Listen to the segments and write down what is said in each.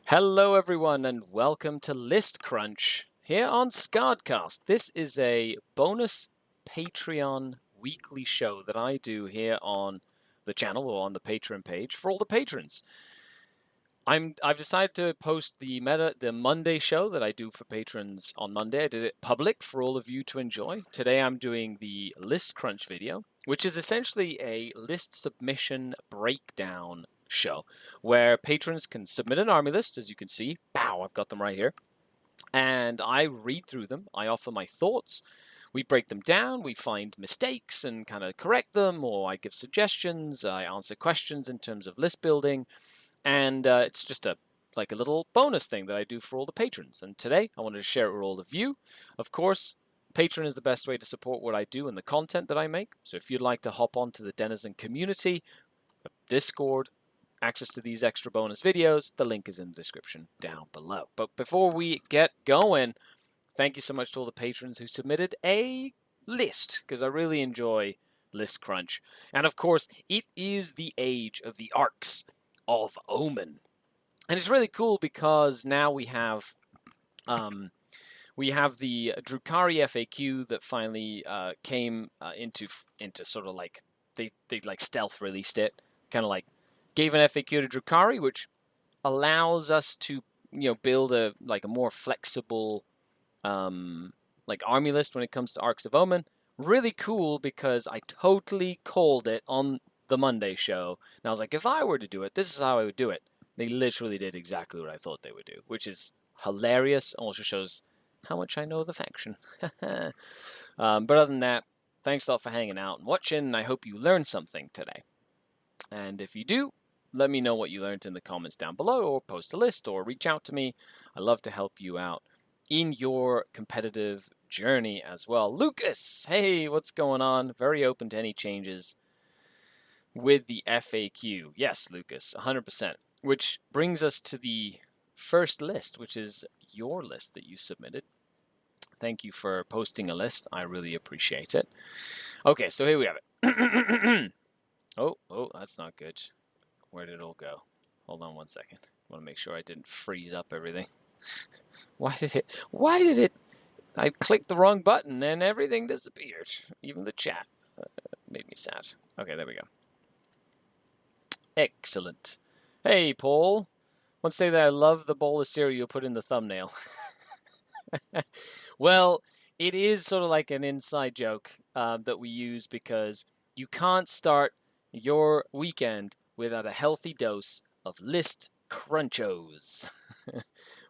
Hello everyone and welcome to List Crunch here on SkaredCast. This is a bonus Patreon weekly show that I do here on the channel or on the Patreon page for all the patrons. I've decided to post the Monday show that I do for patrons on Monday. I did it public for all of you to enjoy. Today I'm doing the List Crunch video, which is essentially a list submission breakdown show where patrons can submit an army list, as you can see. Bow, I've got them right here. And I read through them. I offer my thoughts. We break them down. We find mistakes and kind of correct them, or I give suggestions. I answer questions in terms of list building. And it's just a little bonus thing that I do for all the patrons. And today I wanted to share it with all of you. Of course, Patreon is the best way to support what I do and the content that I make. So if you'd like to hop onto the Denizen community, Discord, access to these extra bonus videos, the link is in the description down below. But before we get going, thank you so much to all the patrons who submitted a list, because I really enjoy List Crunch. And of course, it is the age of the arcs of Omen. And it's really cool because now we have the Drukhari FAQ that finally came into sort of like they like stealth released it, kind of like gave an FAQ to Drukhari, which allows us to build a more flexible army list when it comes to Arcs of Omen. Really cool because I totally called it on the Monday show. And I was like, if I were to do it, this is how I would do it. They literally did exactly what I thought they would do, which is hilarious. Also shows how much I know of the faction. But other than that, thanks a lot for hanging out and watching, and I hope you learned something today. And if you do, let me know what you learned in the comments down below, or post a list, or reach out to me. I love to help you out in your competitive journey as well. Lucas, hey, what's going on? Very open to any changes with the FAQ. Yes, Lucas, 100%. Which brings us to the first list, which is your list that you submitted. Thank you for posting a list. I really appreciate it. Okay, so here we have it. Oh, that's not good. Where did it all go? Hold on one second. I want to make sure I didn't freeze up everything. Why did it? I clicked the wrong button and everything disappeared. Even the chat made me sad. Okay, there we go. Excellent. Hey, Paul. I want to say that I love the bowl of cereal you put in the thumbnail. Well, it is sort of like an inside joke that we use because you can't start your weekend without a healthy dose of List Crunchos,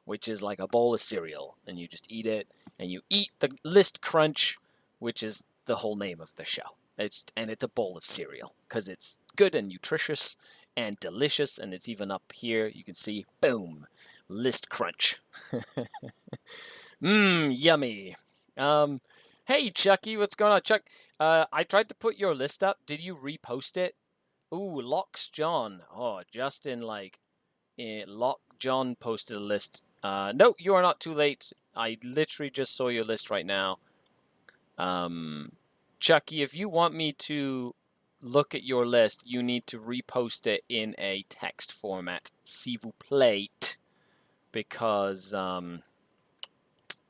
which is like a bowl of cereal, and you just eat it, and you eat the List Crunch, which is the whole name of the show. It's a bowl of cereal because it's good and nutritious and delicious, and it's even up here. You can see, boom, List Crunch. Yummy. Hey, Chucky, what's going on? Chuck, I tried to put your list up. Did you repost it? Ooh, Locks John. Oh, Justin, Lock John posted a list. No, you are not too late. I literally just saw your list right now. Chucky, if you want me to look at your list, you need to repost it in a text format, s'il vous plaît, because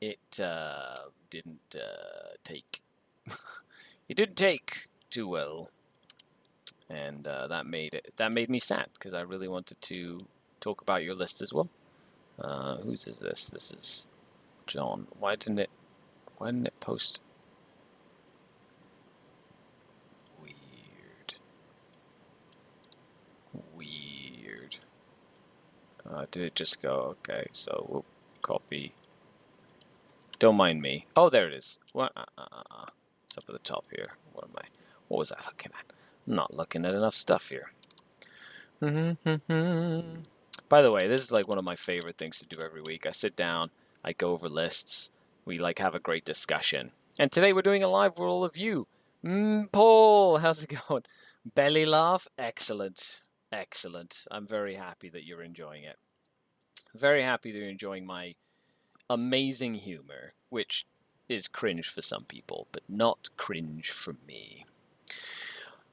it didn't take. It didn't take too well, and that made me sad because I really wanted to talk about your list as well. Whose is this? This is John. Why didn't it post? Weird. Did it just go? Okay, so we'll copy. Don't mind me. Oh, there it is. What? It's up at the top here. What was I looking at? I'm not looking at enough stuff here. By the way, this is like one of my favorite things to do every week. I sit down, I go over lists, we have a great discussion. And today we're doing a live with all of you. Paul, how's it going? Belly laugh? Excellent. Excellent. I'm very happy that you're enjoying it. Very happy that you're enjoying my amazing humor, which is cringe for some people, but not cringe for me.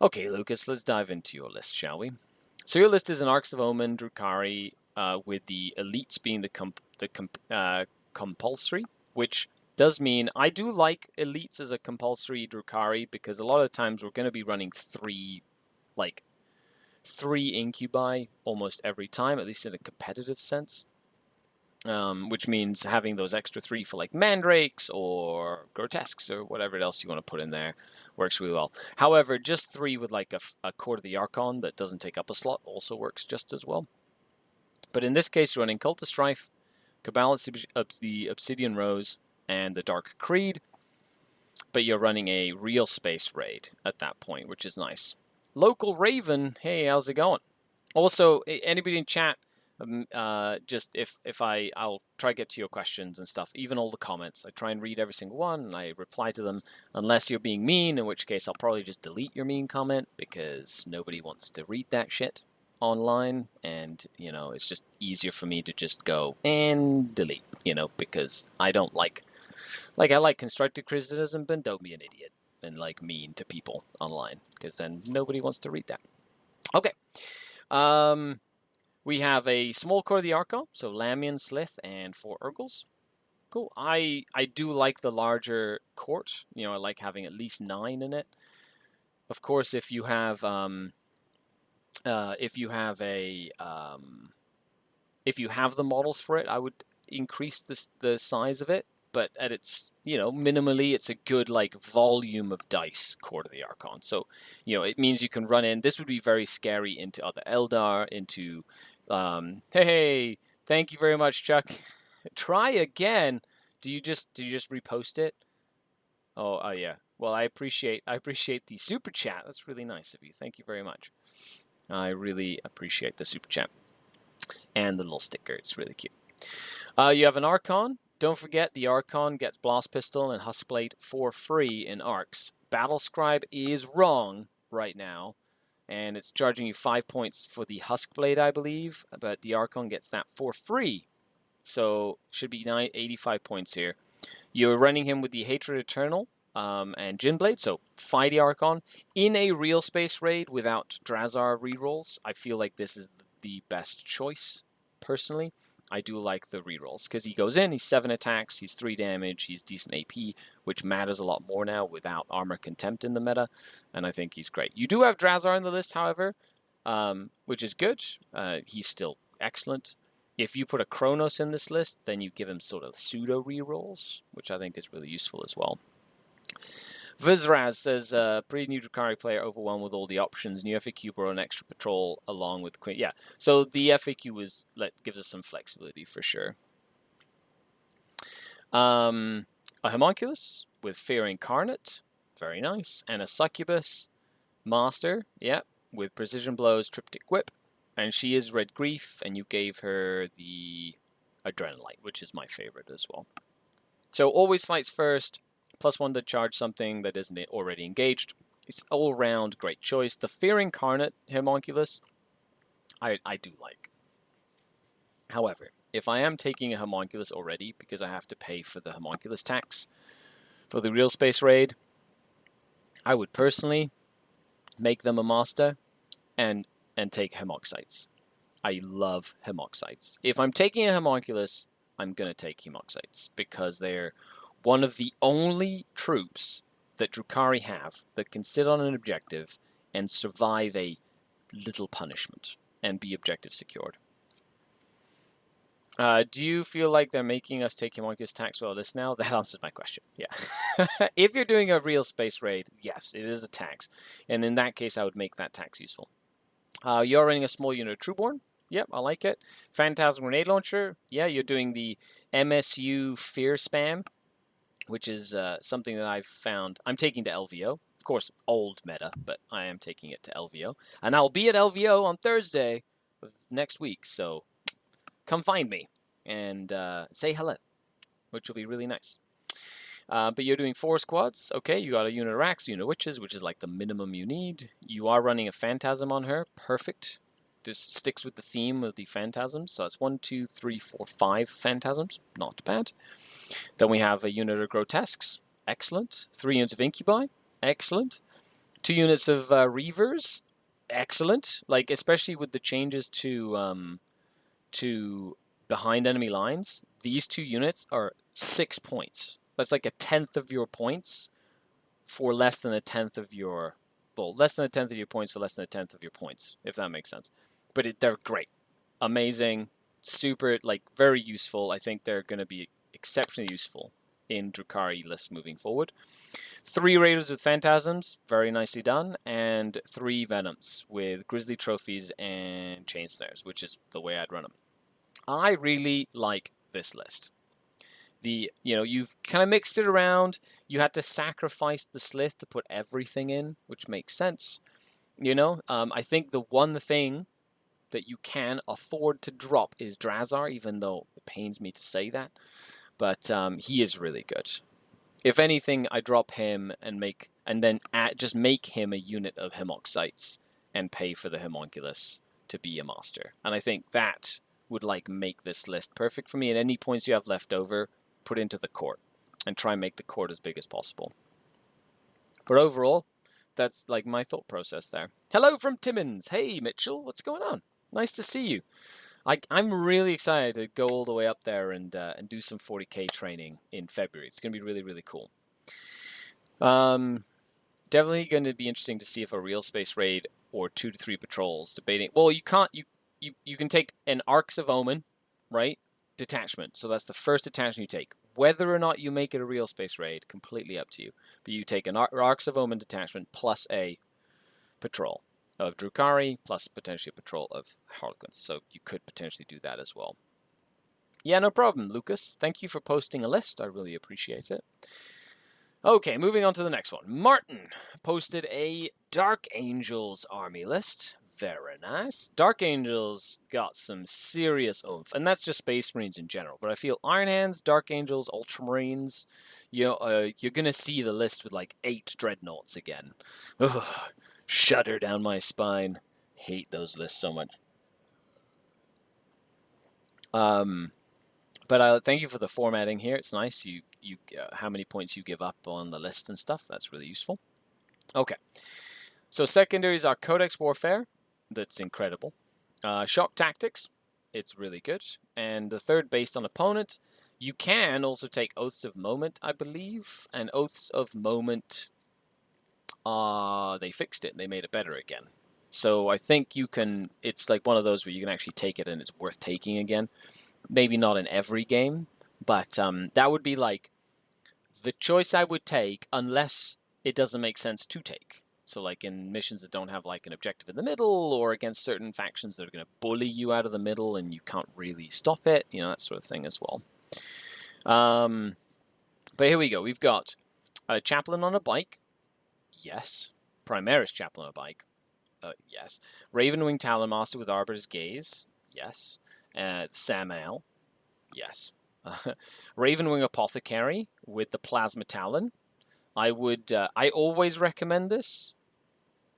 Okay, Lucas, let's dive into your list, shall we? So your list is an Arcs of Omen, Drukhari, with the elites being the compulsory, which does mean I do like elites as a compulsory Drukhari, because a lot of times we're going to be running three incubi almost every time, at least in a competitive sense. Which means having those extra 3 for like mandrakes or grotesques or whatever else you want to put in there works really well. However, just 3 with like a Court of the Archon that doesn't take up a slot also works just as well. But in this case, you're running Cult of Strife, Cabal the Obsidian Rose, and the Dark Creed, but you're running a real space raid at that point, which is nice. Local Raven, hey, how's it going? Also, anybody in chat, just I'll try to get to your questions and stuff, even all the comments. I try and read every single one, and I reply to them, unless you're being mean, in which case I'll probably just delete your mean comment, because nobody wants to read that shit online, and, you know, it's just easier for me to just go and delete, you know, because I don't like I like constructive criticism, but don't be an idiot and, like, mean to people online, because then nobody wants to read that. Okay. We have a small Court of the Archon, so Lamian, Slith, and 4 Urgles. Cool. I do like the larger court. You know, I like having at least 9 in it. Of course, if you have the models for it, I would increase the size of it. But at its, you know, minimally, it's a good, like, volume of dice Court of the Archon. So, you know, it means you can run in. This would be very scary into other Eldar, into, hey, thank you very much, Chuck. Try again. Do you just repost it? Oh, yeah. Well, I appreciate the super chat. That's really nice of you. Thank you very much. I really appreciate the super chat. And the little sticker. It's really cute. You have an Archon. Don't forget, the Archon gets Blast Pistol and Huskblade for free in Arcs. Battle Scribe is wrong right now, and it's charging you 5 points for the Huskblade, I believe, but the Archon gets that for free. So, should be 85 points here. You're running him with the Hatred Eternal and Djinblade, so fight the Archon. In a real space raid without Drazar rerolls, I feel like this is the best choice, personally. I do like the rerolls, because he goes in, he's 7 attacks, he's 3 damage, he's decent AP, which matters a lot more now without Armor Contempt in the meta, and I think he's great. You do have Drazar in the list, however, which is good. He's still excellent. If you put a Kronos in this list, then you give him sort of pseudo rerolls, which I think is really useful as well. Vizraz says, pretty new Drukhari player overwhelmed with all the options. New FAQ brought an extra patrol along with Queen. Yeah, so the FAQ gives us some flexibility for sure. A Homunculus with Fear Incarnate, very nice, and a Succubus Master, yeah, with Precision Blows, Triptych Whip, and she is Red Grief, and you gave her the Adrenalite, which is my favorite as well. So always fights first. +1 to charge something that isn't already engaged. It's all-round great choice. The Fear Incarnate Homunculus, I do like. However, if I am taking a Homunculus already, because I have to pay for the Homunculus tax for the real space raid, I would personally make them a master and take Hemoxites. I love Hemoxites. If I'm taking a Homunculus, I'm going to take Hemoxites, because they're one of the only troops that Drukhari have that can sit on an objective and survive a little punishment and be objective secured. Do you feel like they're making us take Homunculus tax for this now? That answers my question. Yeah. If you're doing a real space raid, yes, it is a tax. And in that case, I would make that tax useful. You're running a small unit of Trueborn. Yep, I like it. Phantasm Grenade Launcher. Yeah, you're doing the MSU Fear Spam, which is something that I've found. I'm taking to LVO. Of course, old meta, but I am taking it to LVO. And I'll be at LVO on Thursday of next week, so come find me and say hello, which will be really nice. But you're doing 4 squads. Okay, you got a unit of Racks, unit of Witches, which is like the minimum you need. You are running a Phantasm on her. Perfect. Just sticks with the theme of the Phantasms. So it's 1, 2, 3, 4, 5 Phantasms. Not bad. Then we have a unit of Grotesques. Excellent. 3 units of Incubi. Excellent. 2 units of Reavers. Excellent. Like, especially with the changes to to behind enemy lines, these two units are 6 points. That's like a tenth of your points for less than a tenth of your, well, less than a tenth of your points for less than a tenth of your points, if that makes sense. But they're great, amazing, super, like very useful. I think they're going to be exceptionally useful in Drukhari lists moving forward. 3 Raiders with Phantasms, very nicely done, and 3 Venoms with Grizzly Trophies and Chain Snares, which is the way I'd run them. I really like this list. You've kind of mixed it around. You had to sacrifice the Slith to put everything in, which makes sense. I think the one thing that you can afford to drop is Drazar, even though it pains me to say that. But he is really good. If anything, I drop him and then just make him a unit of Hemoxites and pay for the Homunculus to be a master. And I think that would make this list perfect for me. And any points you have left over, put into the court and try and make the court as big as possible. But overall, that's my thought process there. Hello from Timmins. Hey Mitchell, what's going on? Nice to see you. I'm really excited to go all the way up there and do some 40k training in February. It's going to be really, really cool. Definitely going to be interesting to see if a real space raid or 2 to 3 patrols debating. Well, you can take an Arcs of Omen, right? Detachment. So that's the first detachment you take. Whether or not you make it a real space raid, completely up to you. But you take an Arcs of Omen detachment plus a patrol of Drukhari, plus potentially a patrol of Harlequins. So you could potentially do that as well. Yeah, no problem, Lucas. Thank you for posting a list. I really appreciate it. Okay, moving on to the next one. Martin posted a Dark Angels army list. Very nice. Dark Angels got some serious oomph, and that's just Space Marines in general. But I feel Iron Hands, Dark Angels, Ultramarines, you're going to see the list with 8 Dreadnoughts again. Ugh, shudder down my spine. Hate those lists so much. But thank you for the formatting here. It's nice. You how many points you give up on the list and stuff. That's really useful. Okay. So secondaries are Codex Warfare. That's incredible. Shock Tactics. It's really good. And the third, based on opponent. You can also take Oaths of Moment, I believe. And Oaths of Moment, they fixed it and they made it better again. So I think you can, it's one of those where you can actually take it and it's worth taking again. Maybe not in every game, but that would be the choice I would take unless it doesn't make sense to take. So in missions that don't have an objective in the middle or against certain factions that are going to bully you out of the middle and you can't really stop it, that sort of thing as well. But here we go. We've got a Chaplain on a bike. Yes. Primaris Chaplain on a bike. Yes. Ravenwing Talonmaster with Arbiter's Gaze. Yes. Samael. Yes. Ravenwing Apothecary with the Plasma Talon. I always recommend this.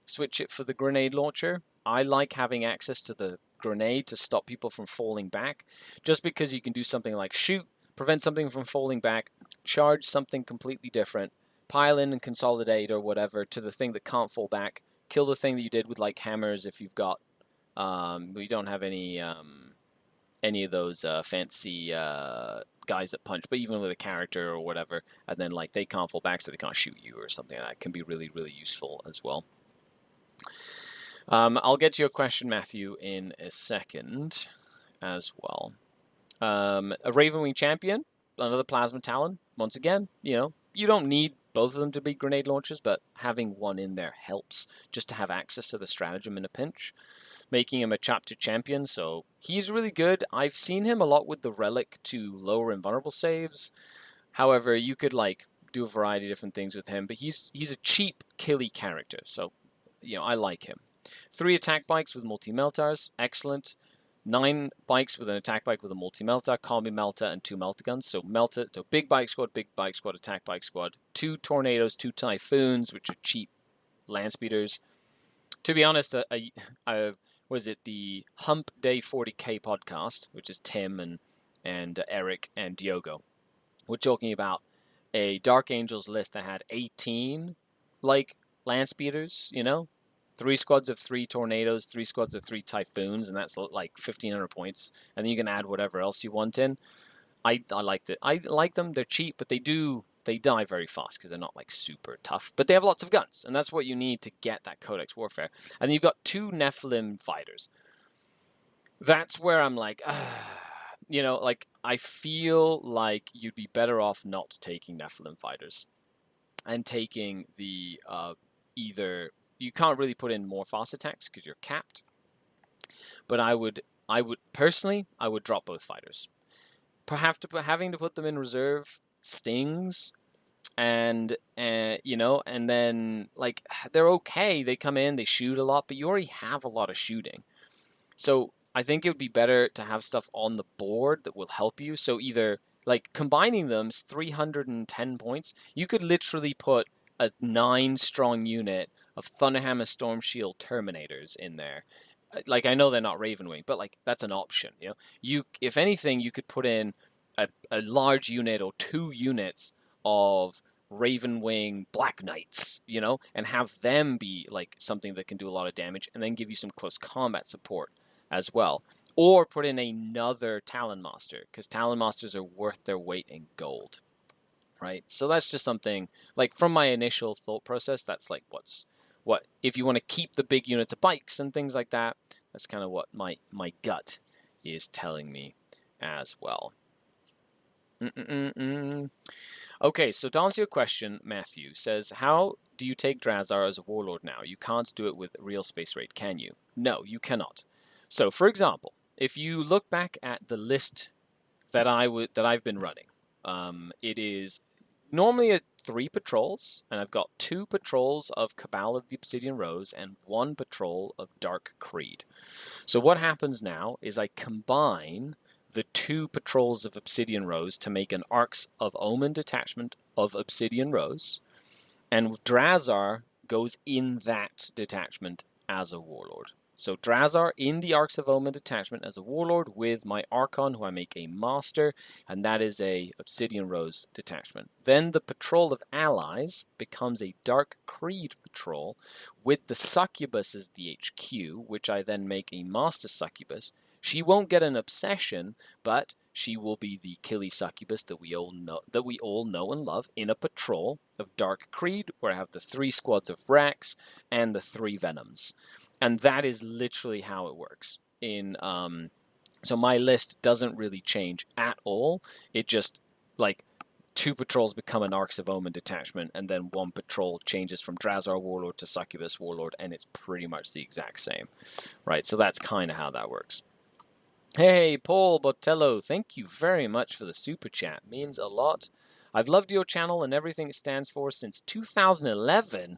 Switch it for the grenade launcher. I like having access to the grenade to stop people from falling back. Just because you can do something like shoot, prevent something from falling back, charge something completely different, pile in and consolidate or whatever to the thing that can't fall back, kill the thing that you did with hammers if you've got, we don't have any of those fancy guys that punch, but even with a character or whatever, and then they can't fall back so they can't shoot you or something like that can be really, really useful as well. I'll get to your question, Matthew, in a second as well. A Ravenwing Champion, another Plasma Talon. Once again, you don't need both of them to be grenade launchers, but having one in there helps just to have access to the stratagem in a pinch. Making him a chapter champion, so he's really good. I've seen him a lot with the relic to lower invulnerable saves. However, you could do a variety of different things with him, but he's a cheap killy character, so I like him. 3 attack bikes with multi-meltars, excellent. 9 bikes with an attack bike with a multi-melta, combi melta, and 2 melta guns. So melta, so big bike squad, attack bike squad. 2 tornadoes, 2 typhoons, which are cheap land speeders. To be honest, was it the Hump Day 40k podcast, which is Tim and Eric and Diogo. We're talking about a Dark Angels list that had 18 land speeders, 3 squads of 3 tornadoes, 3 squads of 3 typhoons, and that's like 1,500 points. And then you can add whatever else you want in. I like it. I like them. They're cheap, but they die very fast because they're not like super tough. But they have lots of guns, and that's what you need to get that Codex Warfare. And you've got 2 Nephilim fighters. That's where I'm like, you know, like I feel like you'd be better off not taking Nephilim fighters and taking the either. You can't really put in more fast attacks because you're capped. But I would personally, I would drop both fighters. Perhaps having to put them in reserve stings, and you know, and then like they're okay. They come in, they shoot a lot, but you already have a lot of shooting. So I think it would be better to have stuff on the board that will help you. So either like combining them is 310 points. You could literally put a 9-strong unit of Thunderhammer Storm Shield Terminators in there. Like I know they're not Ravenwing, but like that's an option. You know, if anything, you could put in a large unit or 2 units of Ravenwing Black Knights, you know, and have them be like something that can do a lot of damage, and then give you some close combat support as well. Or put in another Talon Master, because Talon Masters are worth their weight in gold, right? So that's just something like from my initial thought process. That's like what if you want to keep the big units of bikes and things like that. That's kind of what my gut is telling me as well. Okay, so to answer your question, Matthew says, how do you take Drazar as a warlord now? You can't do it with real space raid, can you? No, you cannot. So, for example, if you look back at the list that I've been running, it is normally 3 patrols, and I've got 2 patrols of Cabal of the Obsidian Rose and 1 patrol of Dark Creed. So what happens now is I combine the 2 patrols of Obsidian Rose to make an Arcs of Omen detachment of Obsidian Rose, and Drazar goes in that detachment as a warlord. So Drazar in the Arcs of Omen detachment as a warlord with my Archon, who I make a master, and that is a Obsidian Rose detachment. Then the Patrol of Allies becomes a Dark Creed patrol with the Succubus as the HQ, which I then make a Master Succubus. She won't get an obsession, but she will be the Killy Succubus that we all know and love in a patrol of Dark Creed, where I have the 3 squads of Rax and the 3 Venoms. And that is literally how it works. So my list doesn't really change at all. It just, like, 2 patrols become an Arcs of Omen detachment, and then 1 patrol changes from Drazar Warlord to Succubus Warlord, and it's pretty much the exact same. Right, so that's kind of how that works. Hey, Paul Botello, thank you very much for the super chat. Means a lot. I've loved your channel and everything it stands for since 2011.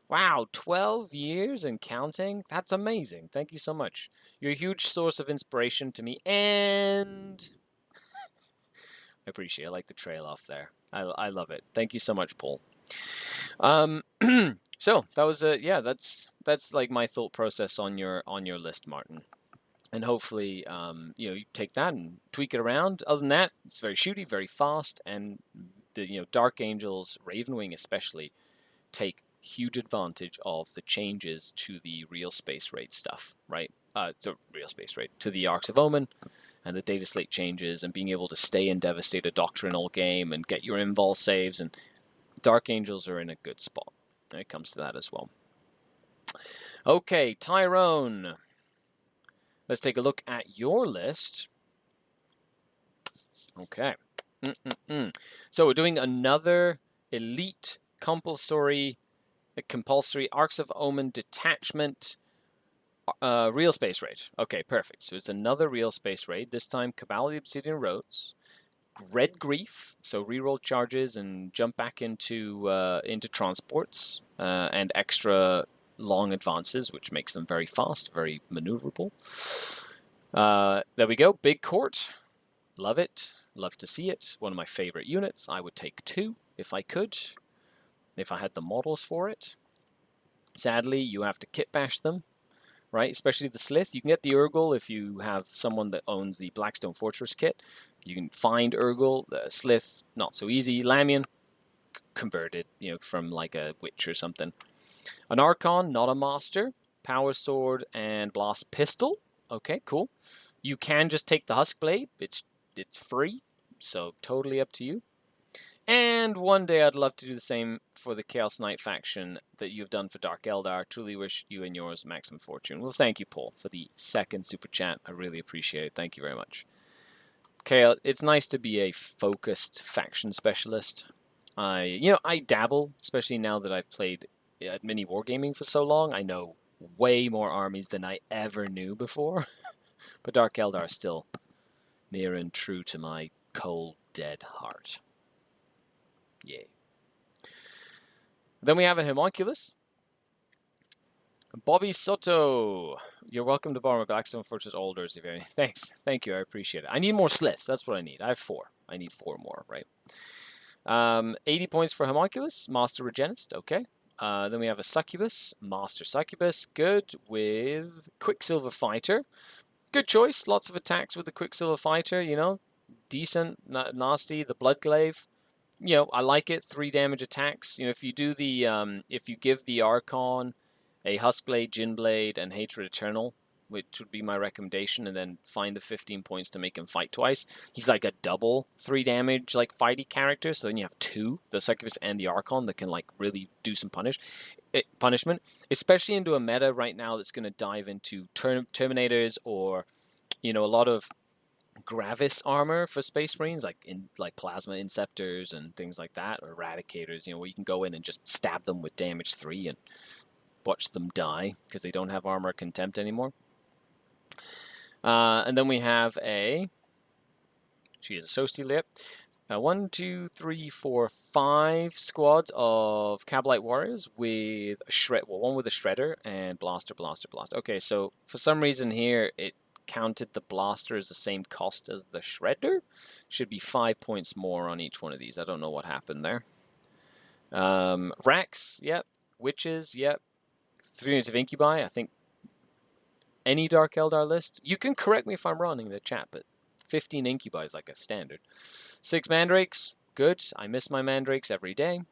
Wow, 12 years and counting? That's amazing. Thank you so much. You're a huge source of inspiration to me, and I appreciate it. I like the trail off there. I love it. Thank you so much, Paul. So that was that's like my thought process on your list, Martin. And hopefully, you know, you take that and tweak it around. Other than that, it's very shooty, very fast, and the Dark Angels, Ravenwing especially, take huge advantage of the changes to the real space raid stuff, right? To real space raid, to the Arcs of Omen, and the data slate changes, and being able to stay in Devastator Doctrine all game and get your invul saves, and Dark Angels are in a good spot when it comes to that as well. Okay, Tyrone. Let's take a look at your list. Okay. So we're doing another elite compulsory Arcs of Omen detachment real space raid. Okay, perfect. So it's another real space raid. This time Cabal of the Obsidian Rose, Red Grief, so reroll charges and jump back into transports and extra long advances, which makes them very fast, very maneuverable. There we go. Big Court. Love it. Love to see it. One of my favorite units. I would take 2 if I could, if I had the models for it. Sadly, you have to kit bash them, right? Especially the Slith. You can get the Urgle if you have someone that owns the Blackstone Fortress kit. You can find Urgle. The Slith, not so easy. Lamian, converted, from like a witch or something. An Archon, not a Master. Power Sword and Blast Pistol. Okay, cool. You can just take the Husk Blade. It's free, so totally up to you. And one day I'd love to do the same for the Chaos Knight faction that you've done for Dark Eldar. Truly wish you and yours maximum fortune. Well, thank you, Paul, for the second super chat. I really appreciate it. Thank you very much. Okay, it's nice to be a focused faction specialist. I dabble, especially now that I've played mini wargaming for so long. I know way more armies than I ever knew before. But Dark Eldar is still near and true to my cold, dead heart. Yay. Then we have a homunculus. Bobby Soto. You're welcome to borrow my Blackstone Fortress Alders. If you Thanks. Thank you. I appreciate it. I need more slits. That's what I need. I have 4. I need 4 more, right? 80 points for homunculus. Master Regenist. Okay. Then we have a Succubus. Master Succubus. Good with Quicksilver Fighter. Good choice. Lots of attacks with the Quicksilver Fighter, you know. Decent, nasty. The Bloodglaive. You know, I like it. 3 damage attacks. You know, if you do the, if you give the Archon a Huskblade, Ginblade, and Hatred Eternal, which would be my recommendation, and then find the 15 points to make him fight twice. He's like a double 3 damage, like, fighty character, so then you have 2, the Succubus and the Archon, that can, like, really do some punishment. Especially into a meta right now that's going to dive into Terminators or, you know, a lot of Gravis armor for Space Marines, like Plasma Inceptors and things like that, or Eradicators, you know, where you can go in and just stab them with damage 3 and watch them die because they don't have armor contempt anymore. And then we have she is a Sostilip. 1, 2, 3, 4, 5 squads of Kabalite warriors with a one with a shredder and blaster. Okay, so for some reason here it counted the blaster as the same cost as the shredder. Should be 5 points more on each one of these. I don't know what happened there. Racks, yep. Witches, yep. 3 units of Incubi, I think any Dark Eldar list. You can correct me if I'm wrong in the chat, but 15 Incubi is like a standard. 6 Mandrakes, good. I miss my Mandrakes every day.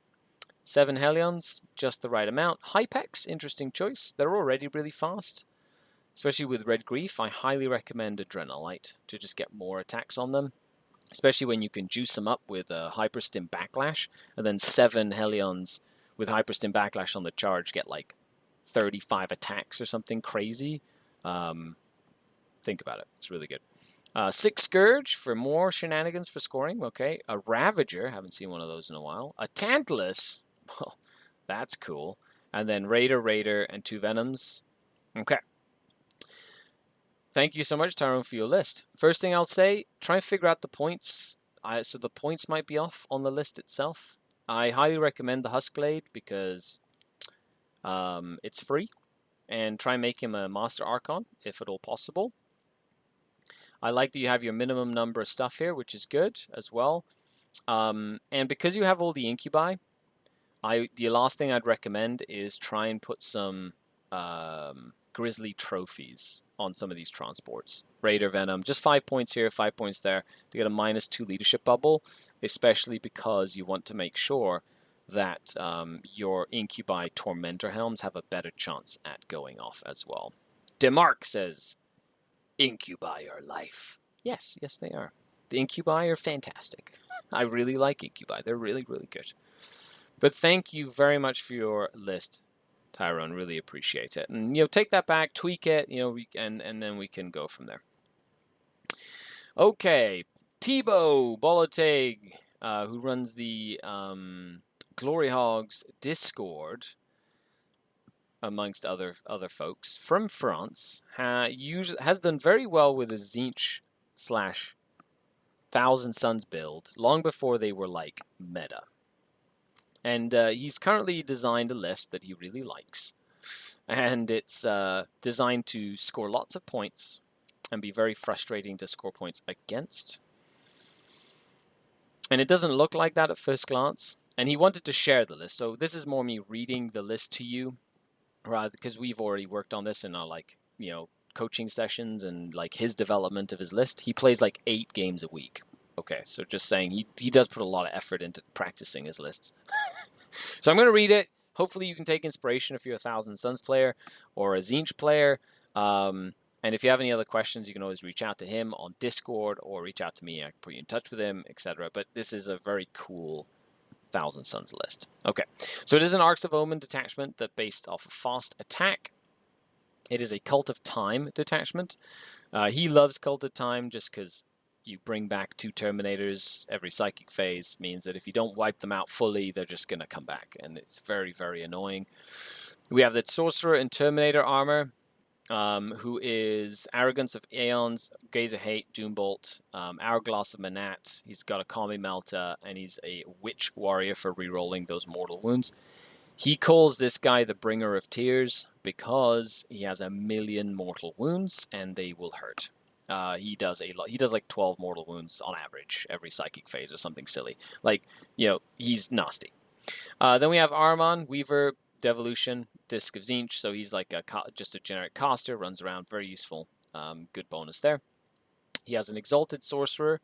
7 Hellions, just the right amount. Hypex, interesting choice. They're already really fast. Especially with Red Grief, I highly recommend Adrenalite to just get more attacks on them. Especially when you can juice them up with a Hyperstim Backlash, and then 7 Hellions with Hyperstim Backlash on the charge get like 35 attacks or something crazy. Think about it. It's really good. 6 Scourge for more shenanigans for scoring. Okay. A Ravager. Haven't seen one of those in a while. A Tantalus. Well, that's cool. And then Raider, and 2 Venoms. Okay. Thank you so much, Tyrone, for your list. First thing I'll say, try and figure out the points. So the points might be off on the list itself. I highly recommend the Huskblade because it's free. And try and make him a Master Archon, if at all possible. I like that you have your minimum number of stuff here, which is good as well. And because you have all the Incubi, the last thing I'd recommend is try and put some Grizzly trophies on some of these transports. Raider Venom, just 5 points here, 5 points there to get a -2 leadership bubble, especially because you want to make sure that your Incubi Tormentor Helms have a better chance at going off as well. Demarc says, Incubi are life. Yes, yes they are. The Incubi are fantastic. I really like Incubi. They're really, really good. But thank you very much for your list, Tyrone. Really appreciate it. And, you know, take that back, tweak it, you know, and then we can go from there. Okay. Tebow Boloteg, who runs the Glory Hogs Discord, amongst other folks, from France, has done very well with a Tzeentch/Thousand Suns build, long before they were, like, meta. And he's currently designed a list that he really likes. And it's designed to score lots of points and be very frustrating to score points against. And it doesn't look like that at first glance. And he wanted to share the list. So this is more me reading the list to you, rather, because we've already worked on this in our, like, you know, coaching sessions and, like, his development of his list. He plays like 8 games a week. Okay, so just saying, he does put a lot of effort into practicing his lists. So I'm going to read it. hopefully you can take inspiration if you're a Thousand Suns player or a Tzeentch player. And if you have any other questions, you can always reach out to him on Discord or reach out to me. I can put you in touch with him, etc. But this is a very cool Thousand Suns list. Okay, so it is an Arcs of Omen detachment that based off of fast attack. It is a Cult of Time detachment. He loves Cult of Time just because you bring back 2 Terminators every psychic phase, means that if you don't wipe them out fully, they're just going to come back, and it's very, very annoying. We have the Sorcerer in Terminator armor, who is Arrogance of Aeons, Gaze of Hate, Doombolt, Hourglass of Manat. He's got a Kami Melta, and he's a Witch Warrior for rerolling those mortal wounds. He calls this guy the Bringer of Tears because he has 1,000,000 mortal wounds, and they will hurt. He does a lot. He does like 12 mortal wounds on average every psychic phase or something silly. Like, you know, he's nasty. Then we have Armon, Weaver, Devolution, Disc of Tzeentch. So he's like just a generic caster, runs around, very useful. Good bonus there. He has an Exalted Sorcerer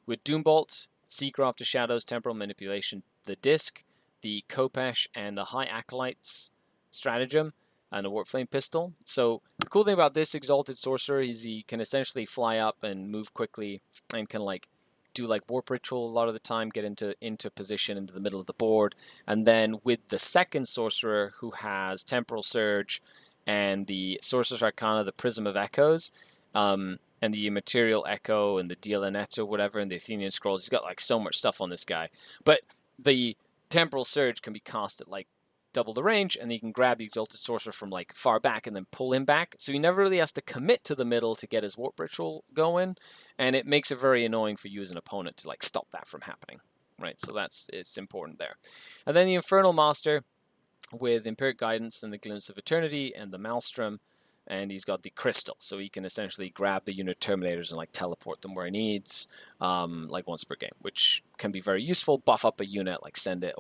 with Doombolt, Seacraft of Shadows, Temporal Manipulation, the Disc, the Kopesh, and the High Acolytes Stratagem, and a Warp Flame Pistol. So the cool thing about this Exalted Sorcerer is he can essentially fly up and move quickly and can like do like Warp Ritual a lot of the time, get into position into the middle of the board. And then with the second Sorcerer, who has Temporal Surge and the Sorcerer's Arcana, the Prism of Echoes, and the Immaterial Echo and the Dialanet or whatever, and the Athenian Scrolls, he's got like so much stuff on this guy. But the Temporal Surge can be cast at like double the range, and he can grab the Exalted Sorcerer from like far back and then pull him back. So he never really has to commit to the middle to get his Warp Ritual going, and it makes it very annoying for you as an opponent to like stop that from happening, right? So it's important there. And then the Infernal Master with Empiric Guidance and the Glimpse of Eternity and the Maelstrom, and he's got the Crystal, so he can essentially grab the unit Terminators and like teleport them where he needs, like once per game, which can be very useful. Buff up a unit, like send it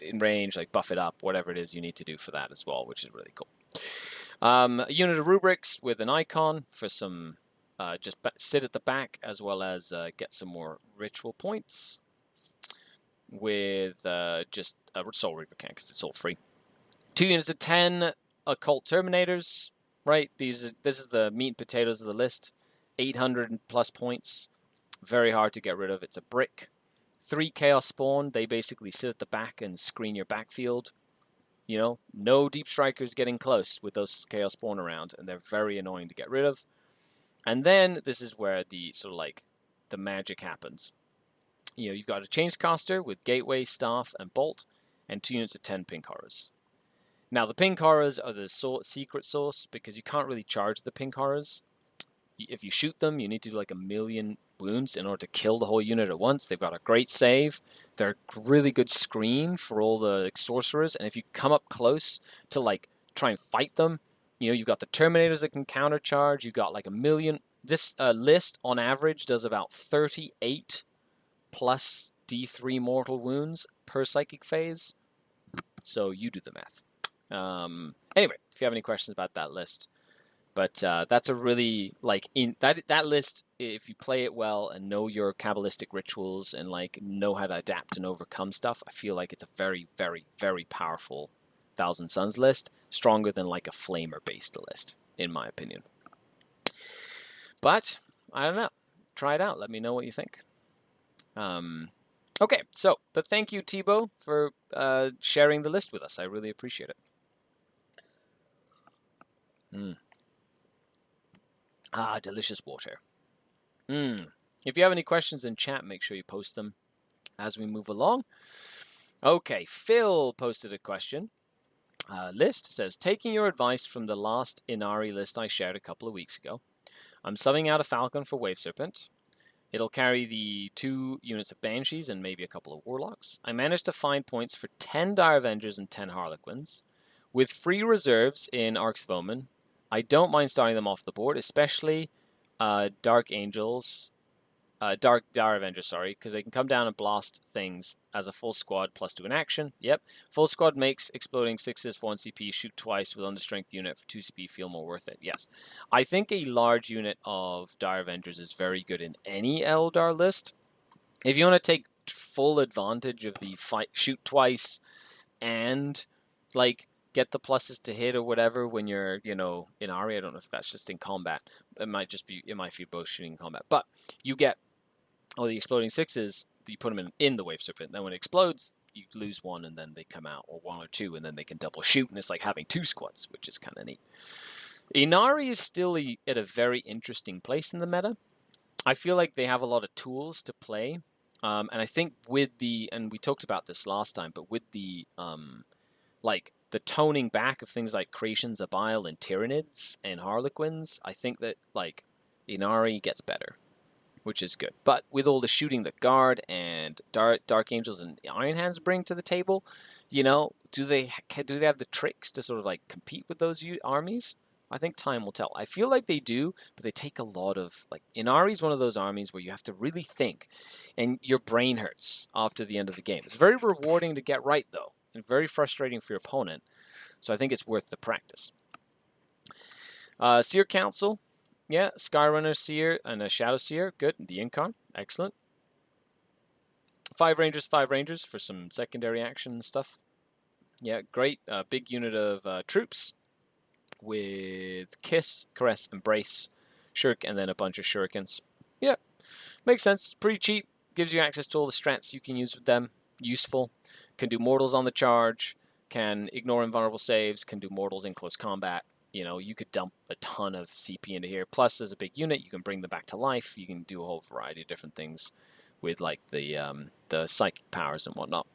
in range, like buff it up, whatever it is you need to do for that as well, which is really cool. A unit of Rubrics with an Icon for some just sit at the back, as well as get some more ritual points with just a Soul Reaper can, because it's all free. 2 units of 10 Occult Terminators, right? This is the meat and potatoes of the list. 800 plus points. Very hard to get rid of. It's a brick. 3 Chaos Spawn. They basically sit at the back and screen your backfield. You know, no Deep Strikers getting close with those Chaos Spawn around, and they're very annoying to get rid of. And then this is where the sort of like the magic happens. You know, you've got a Changecaster with Gateway, Staff, and Bolt, and 2 units of 10 Pink Horrors. Now, the Pink Horrors are the secret sauce, because you can't really charge the Pink Horrors. If you shoot them, you need to do like 1,000,000 wounds in order to kill the whole unit at once. They've got a great save. They're a really good screen for all the sorcerers, and if you come up close to like try and fight them, you know, you've got the Terminators that can countercharge. You've got like 1,000,000. This list on average does about 38 plus D3 mortal wounds per psychic phase. So you do the math. Anyway, if you have any questions about that list, but that's a really like in that list. If you play it well and know your Kabbalistic rituals and like know how to adapt and overcome stuff, I feel like it's a very, very, very powerful Thousand Suns list, stronger than like a Flamer based list, in my opinion. But I don't know. Try it out. Let me know what you think. Okay, but thank you, Tebow, for sharing the list with us. I really appreciate it. Delicious water. If you have any questions in chat, make sure you post them as we move along. Okay, Phil posted a question. List says, taking your advice from the last Inari list I shared a couple of weeks ago, I'm subbing out a Falcon for Wave Serpent. It'll carry the 2 units of Banshees and maybe a couple of Warlocks. I managed to find points for 10 Dire Avengers and 10 Harlequins. With free reserves in Arcs of Omen, I don't mind starting them off the board, especially Dark Dire Avengers, because they can come down and blast things as a full squad plus 2 in action. Yep. Full squad makes exploding 6s for 1 CP, shoot twice with understrength unit for 2 CP feel more worth it. Yes. I think a large unit of Dire Avengers is very good in any Aeldar list. If you want to take full advantage of the shoot twice, and like get the pluses to hit or whatever when you're, you know, in Ari. I don't know if that's just in combat. It might be both shooting and combat. But you get all the exploding sixes, you put them in the Wave Serpent. Then when it explodes, you lose one and then they come out, or one or two, and then they can double shoot, and it's like having two squads, which is kind of neat. Inari is still at a very interesting place in the meta. I feel like they have a lot of tools to play. And I think and we talked about this last time, but with the the toning back of things like Creations, Abile, and Tyranids and Harlequins, I think that like Inari gets better, which is good. But with all the shooting that Guard and Dark Angels and Iron Hands bring to the table, you know, do they have the tricks to sort of like compete with those armies? I think time will tell. I feel like they do, but they take a lot of, like, Inari is one of those armies where you have to really think, and your brain hurts after the end of the game. It's very rewarding to get right, though, and very frustrating for your opponent, so I think it's worth the practice. Seer Council, yeah, Skyrunner Seer and a Shadow Seer, good. The Incarn, excellent. 5 Rangers for some secondary action stuff. Yeah, great. Big unit of troops with Kiss, Caress, Embrace, Shirk, and then a bunch of Shurikens. Yeah, makes sense. Pretty cheap. Gives you access to all the strats you can use with them. Useful. Can do mortals on the charge. Can ignore invulnerable saves. Can do mortals in close combat. You know, you could dump a ton of CP into here. Plus, as a big unit, you can bring them back to life. You can do a whole variety of different things with, like, the psychic powers and whatnot.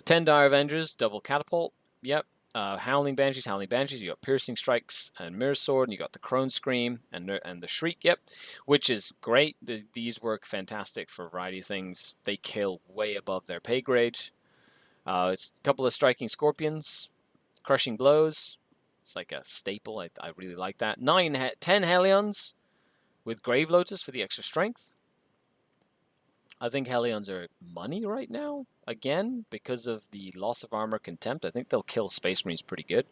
10 Dire Avengers, double catapult. Yep. Howling Banshees. You got Piercing Strikes and Mirror Sword, and you got the Crone Scream and the Shriek, yep, which is great. These work fantastic for a variety of things. They kill way above their pay grade. It's a couple of Striking Scorpions, Crushing Blows. It's like a staple. I really like that. 10 Hellions with Grave Lotus for the extra strength. I think Hellions are money right now, again, because of the loss of armor contempt. I think they'll kill Space Marines pretty good,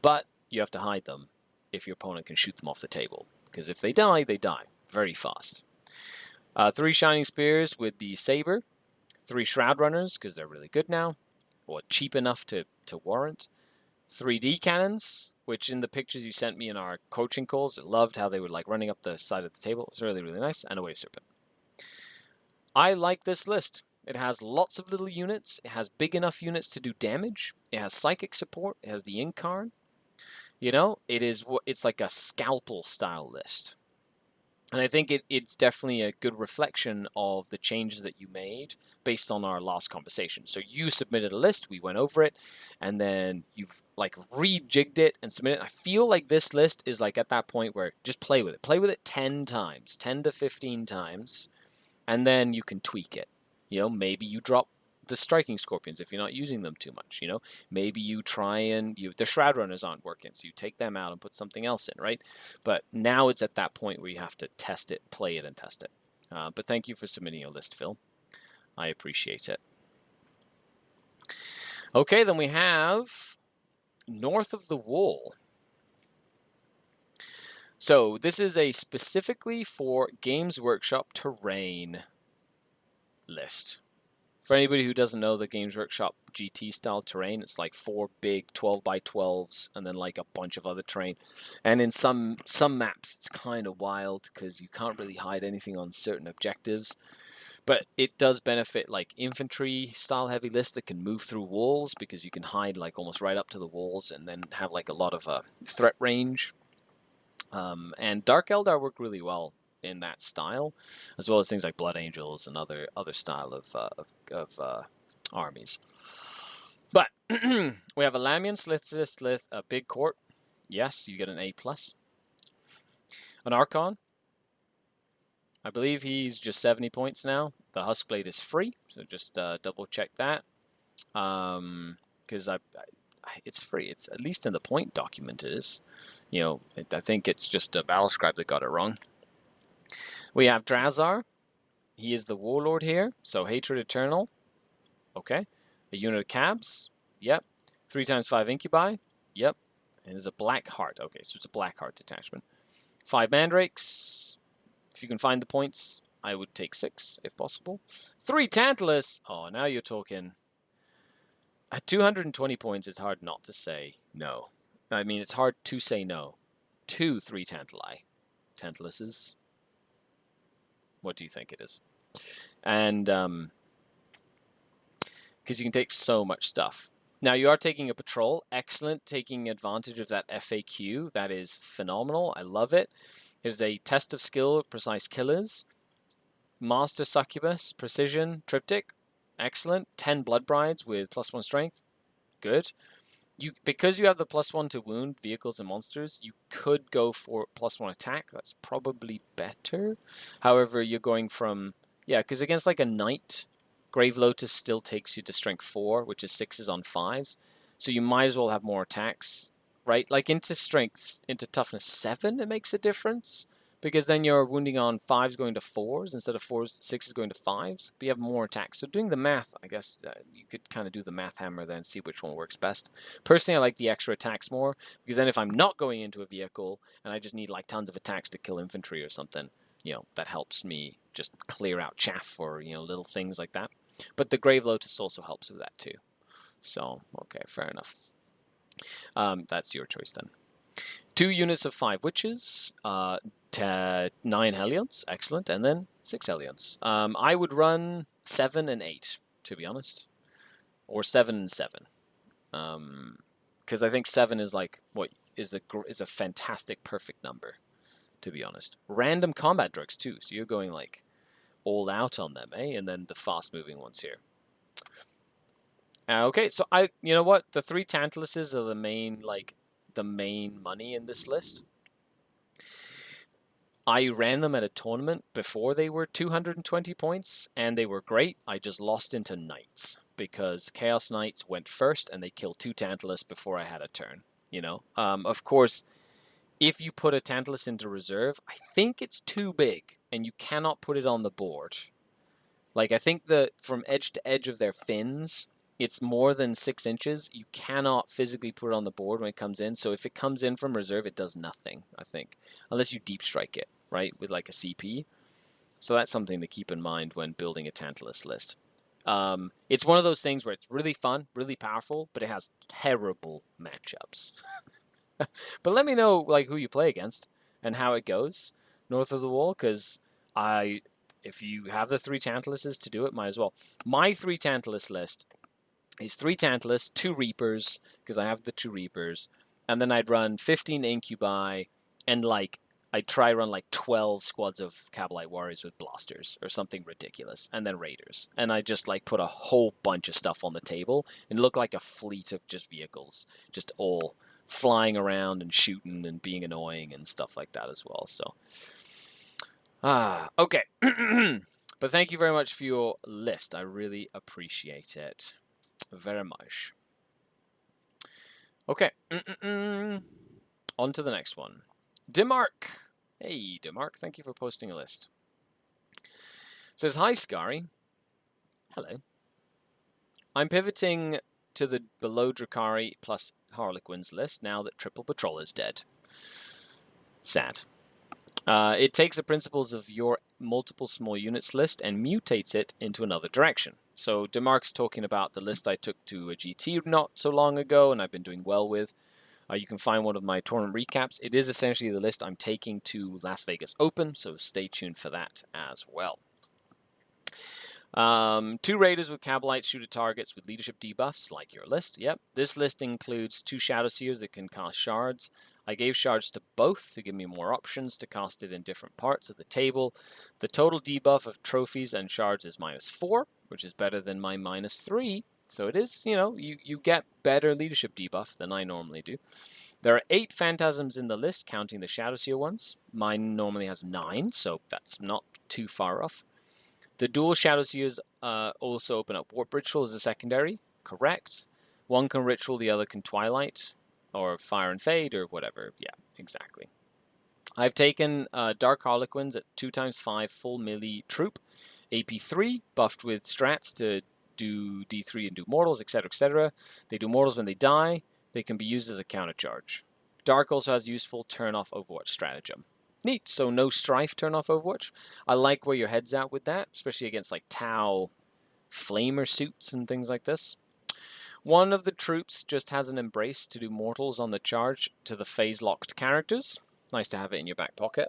but you have to hide them if your opponent can shoot them off the table, because if they die very fast. 3 Shining Spears with the Saber, 3 Shroud Runners, because they're really good now, or cheap enough to warrant. 3 D Cannons, which in the pictures you sent me in our coaching calls, I loved how they were like running up the side of the table. It's really, really nice, and a Wave Serpent. I like this list. It has lots of little units. It has big enough units to do damage. It has psychic support. It has the Incarn. You know, it's like a scalpel style list. And I think it's definitely a good reflection of the changes that you made based on our last conversation. So you submitted a list, we went over it, and then you've like rejigged it and submitted it. I feel like this list is like at that point where just play with it. Play with it 10 times, 10 to 15 times. And then you can tweak it. You know, maybe you drop the Striking Scorpions if you're not using them too much. You know, maybe you try and the Shroud Runners aren't working, so you take them out and put something else in, right? But now it's at that point where you have to test it, play it, and test it. But thank you for submitting your list, Phil. I appreciate it. Okay, then we have North of the Wall. So this is a specifically for Games Workshop terrain list. For anybody who doesn't know the Games Workshop GT style terrain, it's like 4 big 12x12s and then like a bunch of other terrain. And in some maps, it's kind of wild because you can't really hide anything on certain objectives. But it does benefit like infantry style heavy lists that can move through walls because you can hide like almost right up to the walls and then have like a lot of threat range. And Dark Eldar work really well in that style, as well as things like Blood Angels and other style of armies. But we have a Lamian, Slith, a Big Court. Yes, you get an A+. An Archon. I believe he's just 70 points now. The Huskblade is free, so just double check that. Because it's free. It's at least in the point document it is. You know, I think it's just a Battlescribe that got it wrong. We have Drazar. He is the Warlord here, so Hatred Eternal. Okay. A unit of Cabs. Yep. 3x5 Incubi. Yep. And there's a Black Heart. Okay, so it's a Black Heart detachment. 5 Mandrakes. If you can find the points, I would take 6 if possible. 3 Tantalus. Oh, now you're talking. At 220 points, it's hard not to say no. I mean, it's hard to say no to 3 Tantalises. What do you think it is? And because you can take so much stuff. Now, you are taking a patrol. Excellent. Taking advantage of that FAQ. That is phenomenal. I love it. There's a test of skill, precise killers. Master Succubus, precision, triptych. Excellent. 10 blood brides with +1 strength. Good. Because you have the +1 to wound vehicles and monsters, you could go for +1 attack. That's probably better. However, you're going from... Yeah, because against like a knight, Grave Lotus still takes you to strength 4, which is 6s on 5s. So you might as well have more attacks, right? Like into toughness 7, it makes a difference. Because then you're wounding on 5s going to 4s instead of 4s, 6s going to 5s. But you have more attacks. So doing the math, I guess you could kind of do the math hammer then, see which one works best. Personally, I like the extra attacks more. Because then if I'm not going into a vehicle and I just need like tons of attacks to kill infantry or something, you know, that helps me just clear out chaff or, you know, little things like that. But the Grave Lotus also helps with that too. So, okay, fair enough. That's your choice then. 2 units of 5 witches, 9 Hellions, excellent, and then 6 Hellions. I would run 7 and 8, to be honest, or 7 and 7, because I think 7 is like what is a fantastic perfect number, to be honest. Random combat drugs too, so you're going like all out on them, eh? And then the fast moving ones here. Okay, so you know what? The 3 Tantalises are the main money in this list. I ran them at a tournament before they were 220 points, and they were great. I just lost into Knights, because Chaos Knights went first, and they killed 2 Tantalus before I had a turn, you know? Of course, if you put a Tantalus into reserve, I think it's too big, and you cannot put it on the board. Like, I think from edge to edge of their fins, it's more than 6 inches. You cannot physically put it on the board when it comes in. So if it comes in from reserve, it does nothing, I think. Unless you deep strike it, right, with like a CP. So that's something to keep in mind when building a Tantalus list. It's one of those things where it's really fun, really powerful, but it has terrible matchups. But let me know like who you play against and how it goes north of the wall, because if you have the 3 Tantalises to do it, might as well. My 3 Tantalus list is 3 Tantalus, 2 Reapers, because I have the 2 Reapers, and then I'd run 15 Incubi, and like I'd try run like 12 squads of Cabalite Warriors with Blasters, or something ridiculous, and then Raiders. And I just like put a whole bunch of stuff on the table, and look like a fleet of just vehicles, just all flying around and shooting and being annoying and stuff like that as well, so... okay. But thank you very much for your list. I really appreciate it. Very much. Okay. On to the next one. Demarc. Hey, Demarc. Thank you for posting a list. Says, hi, Skari. Hello. I'm pivoting to the below Drukhari plus Harlequins list now that Triple Patrol is dead. Sad. It takes the principles of your multiple small units list and mutates it into another direction. So Demarc's talking about the list I took to a GT not so long ago and I've been doing well with. You can find one of my tournament recaps. It is essentially the list I'm taking to Las Vegas Open, so stay tuned for that as well. 2 Raiders with Cabalite shooter targets with leadership debuffs, like your list. Yep. This list includes 2 Shadow Seers that can cast shards. I gave shards to both to give me more options to cast it in different parts of the table. The total debuff of trophies and shards is -4, which is better than my -3. So it is, you know, you get better leadership debuff than I normally do. There are 8 Phantasms in the list, counting the Shadow Seer ones. Mine normally has 9, so that's not too far off. The dual Shadow Seers also open up Warp Ritual as a secondary. Correct. One can Ritual, the other can Twilight, or Fire and Fade, or whatever. Yeah, exactly. I've taken Dark Harlequins at 2x5 full melee troop. AP 3, buffed with strats to do D3 and do mortals, etc., etc. They do mortals when they die. They can be used as a counter charge. Dark also has useful turn-off Overwatch stratagem. Neat. So no Strife turn-off Overwatch. I like where your head's at with that, especially against like Tau flamer suits and things like this. One of the troops just has an embrace to do mortals on the charge to the phase-locked characters. Nice to have it in your back pocket.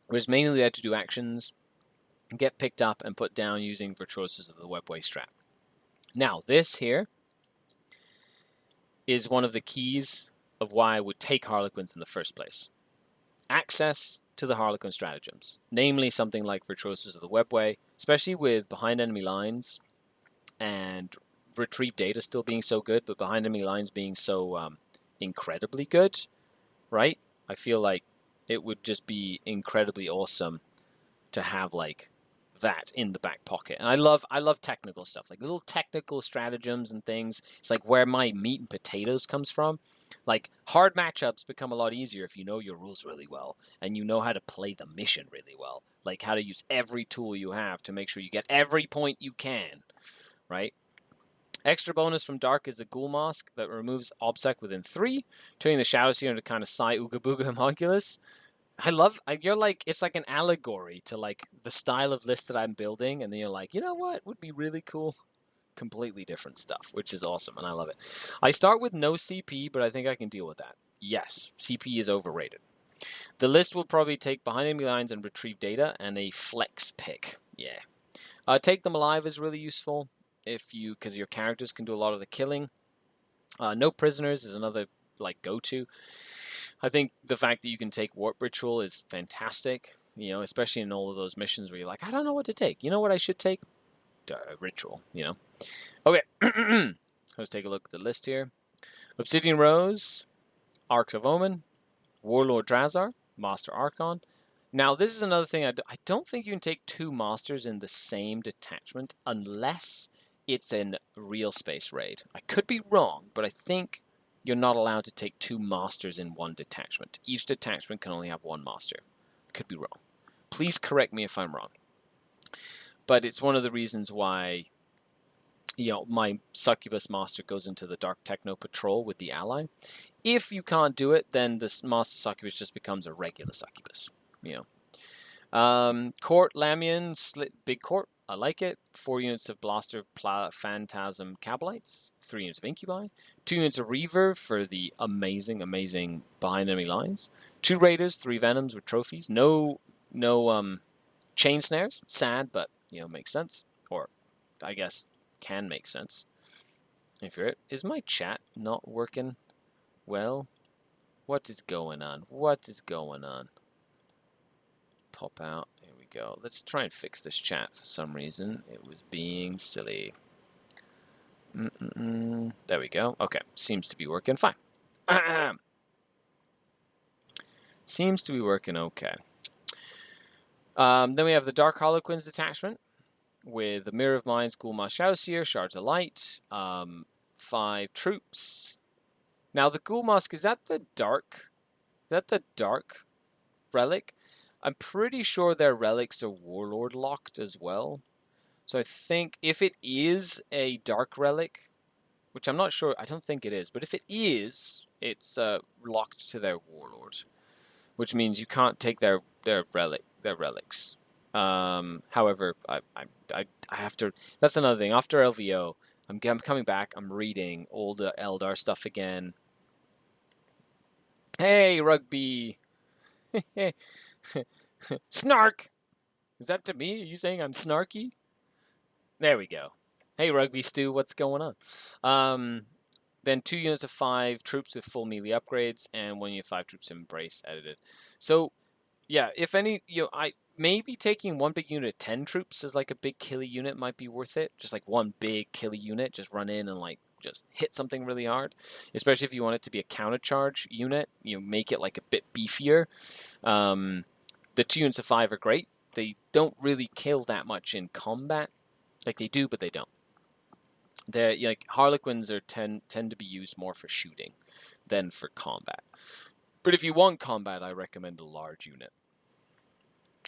Whereas mainly there to do actions, get picked up and put down using Virtuosos of the Webway strat. Now, this here is one of the keys of why I would take Harlequins in the first place. Access to the Harlequin stratagems, namely something like Virtuosos of the Webway, especially with behind enemy lines and retrieve data still being so good, but behind enemy lines being so incredibly good, right? I feel like it would just be incredibly awesome to have like that in the back pocket. And I love technical stuff, like little technical stratagems and things. It's like where my meat and potatoes comes from. Like hard matchups become a lot easier if you know your rules really well and you know how to play the mission really well. Like how to use every tool you have to make sure you get every point you can, right? Extra bonus from Dark is the Ghoul Mask that removes Obsec within 3, turning the Shadow Seer into kind of Psy Ooga Booga Homunculus. You're like, it's like an allegory to like the style of list that I'm building, and then you're like, you know what would be really cool? Completely different stuff, which is awesome, and I love it. I start with no CP, but I think I can deal with that. Yes, CP is overrated. The list will probably take behind enemy lines and retrieve data, and a flex pick. Yeah. Take them alive is really useful because your characters can do a lot of the killing. No prisoners is another like go-to. I think the fact that you can take Warp Ritual is fantastic, you know, especially in all of those missions where you're like, I don't know what to take. You know what I should take? Ritual, you know. Okay, let's take a look at the list here. Obsidian Rose, Arcs of Omen, Warlord Drazar, Master Archon. Now, this is another thing. I don't think you can take 2 Masters in the same detachment unless it's in real space raid. I could be wrong, but I think you're not allowed to take 2 Masters in one detachment. Each detachment can only have 1 Master. Could be wrong. Please correct me if I'm wrong. But it's one of the reasons why, you know, my Succubus Master goes into the Dark Techno Patrol with the ally. If you can't do it, then this Master Succubus just becomes a regular Succubus, you know. Court Lamian, Big Court, I like it. 4 units of Blaster Phantasm Cabalites, 3 units of Incubi, 2 units of Reverb for the amazing behind enemy lines, 2 Raiders, 3 Venoms with trophies, no Chain Snares, sad, but, you know, makes sense, or I guess can make sense. If you're is my chat not working well? What is going on? What is going on? Pop out. Here we go. Let's try and fix this chat for some reason. It was being silly. There we go. Okay. Seems to be working fine. Seems to be working okay. Then we have the Dark Harlequins detachment with the Mirror of Minds, Ghoul Mask, Shadow Seer, Shards of Light, 5 troops. Now the Ghoul Mask, is that the dark relic? I'm pretty sure their relics are Warlord locked as well. So I think if it is a dark relic, which I'm not sure, I don't think it is, but if it is, it's locked to their Warlord, which means you can't take their relics. However, I have to. That's another thing. After LVO, I'm coming back. I'm reading all the Eldar stuff again. Hey, Rugby. Snark. Is that to me? Are you saying I'm snarky? There we go. Hey, Rugby Stew. What's going on? Then 2 units of 5 troops with full melee upgrades, and 1 unit of 5 troops embrace edited. So, yeah, if any, you know, maybe taking 1 big unit of 10 troops as like a big killy unit might be worth it. Just like 1 big killy unit, just run in and like just hit something really hard. Especially if you want it to be a counter charge unit, you know, make it like a bit beefier. The 2 units of 5 are great. They don't really kill that much in combat. Like they do, but they don't. They're like Harlequins tend to be used more for shooting than for combat. But if you want combat, I recommend a large unit.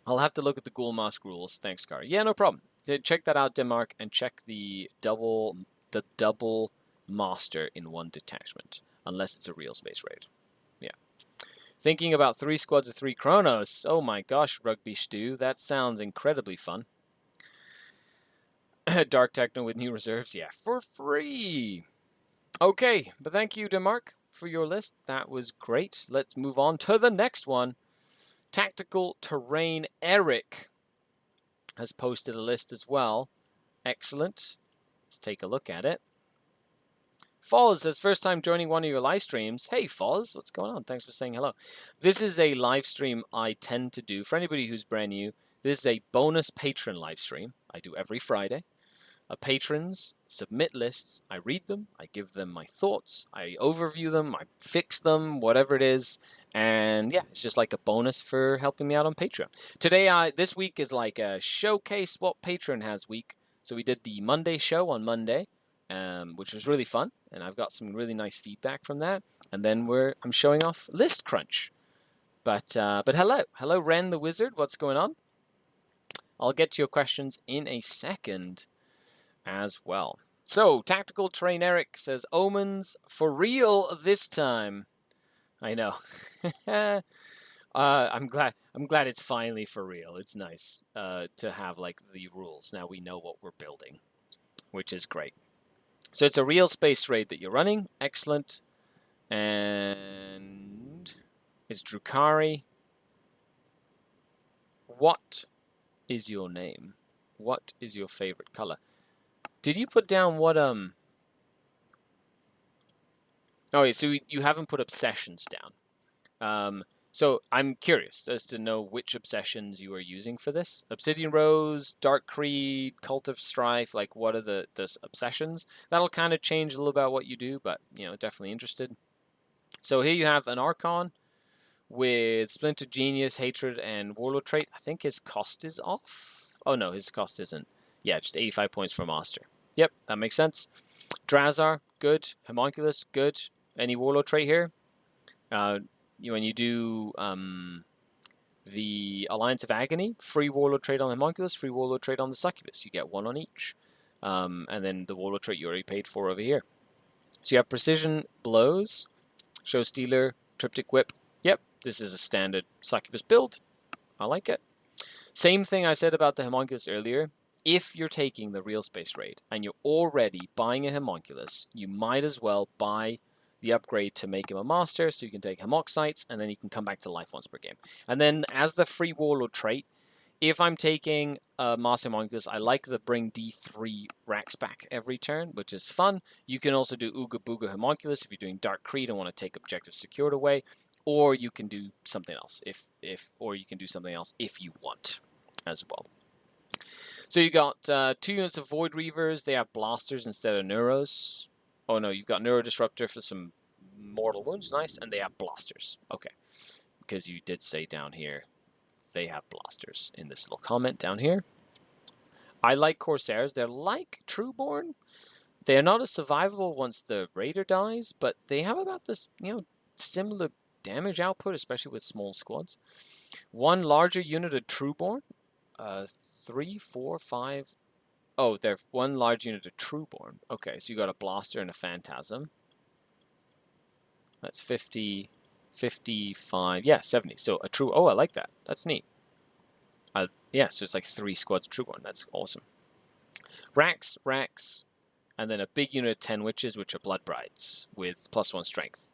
I'll have to look at the Ghoul Mask rules. Thanks, Skari. Yeah, no problem. Check that out, Demarc, and check the double master in 1 detachment, unless it's a real space raid. Yeah. Thinking about 3 squads of 3 Chronos. Oh my gosh, Rugby Stew, that sounds incredibly fun. Dark Techno with new reserves, yeah, for free. Okay, but thank you, Demarc, for your list. That was great. Let's move on to the next one. Tactical Terrain Eric has posted a list as well. Excellent. Let's take a look at it. Foz says, first time joining one of your live streams. Hey, Foz, what's going on? Thanks for saying hello. This is a live stream I tend to do. For anybody who's brand new, this is a bonus patron live stream I do every Friday. Patrons submit lists. I read them. I give them my thoughts. I overview them. I fix them, whatever it is. And yeah, it's just like a bonus for helping me out on Patreon. Today, this week is like a showcase what Patreon has week. So we did the Monday show on Monday, which was really fun. And I've got some really nice feedback from that. And then I'm showing off List Crunch. But hello, Ren the Wizard. What's going on? I'll get to your questions in a second as well. So, Tactical Terrain Eric says, Omens for real this time. I know. I'm glad it's finally for real. It's nice to have like the rules. Now we know what we're building, which is great. So it's a real space raid that you're running. Excellent. And it's Drukhari. What is your name? What is your favorite color? Did you put down what Oh, yeah, so you haven't put obsessions down. So I'm curious as to know which obsessions you are using for this. Obsidian Rose, Dark Creed, Cult of Strife, like what are the obsessions? That'll kind of change a little about what you do, but definitely interested. So here you have an Archon with Splinter Genius, Hatred, and Warlord trait. I think his cost is off. Oh no, his cost isn't. Yeah, just 85 points for Master. Yep, that makes sense. Drazar, good. Homunculus, good. Any Warlord trait here? When you do the Alliance of Agony, free Warlord trait on Homunculus, free Warlord trait on the Succubus. You get one on each. And then the Warlord trait you already paid for over here. So you have Precision Blows, Show Stealer, Triptych Whip. Yep, this is a standard Succubus build. I like it. Same thing I said about the Homunculus earlier. If you're taking the real space raid and you're already buying a Homunculus, you might as well buy the upgrade to make him a master, so you can take Homoxites, and then he can come back to life once per game. And then as the free Warlord trait, if I'm taking a Master Homunculus, I like the bring D3 racks back every turn, which is fun. You can also do Ooga Booga Homunculus if you're doing Dark Creed and want to take objectives secured away, or you can do something else if you want as well. So you got 2 units of Void Reavers. They have blasters instead of Neuros. Oh no, you've got Neuro Disruptor for some mortal wounds. Nice. And they have blasters. Okay. Because you did say down here they have blasters in this little comment down here. I like Corsairs. They're like Trueborn. They're not as survivable once the Raider dies, but they have about this, similar damage output, especially with small squads. 1 larger unit of Trueborn. 3, 4, 5. Oh, they're 1 large unit of Trueborn. Okay, so you got a Blaster and a Phantasm. That's 50, 55, yeah, 70. So a True. Oh, I like that. That's neat. Yeah, so it's like 3 squads of Trueborn. That's awesome. Racks, and then a big unit of 10 Witches, which are Blood Brides with +1 strength.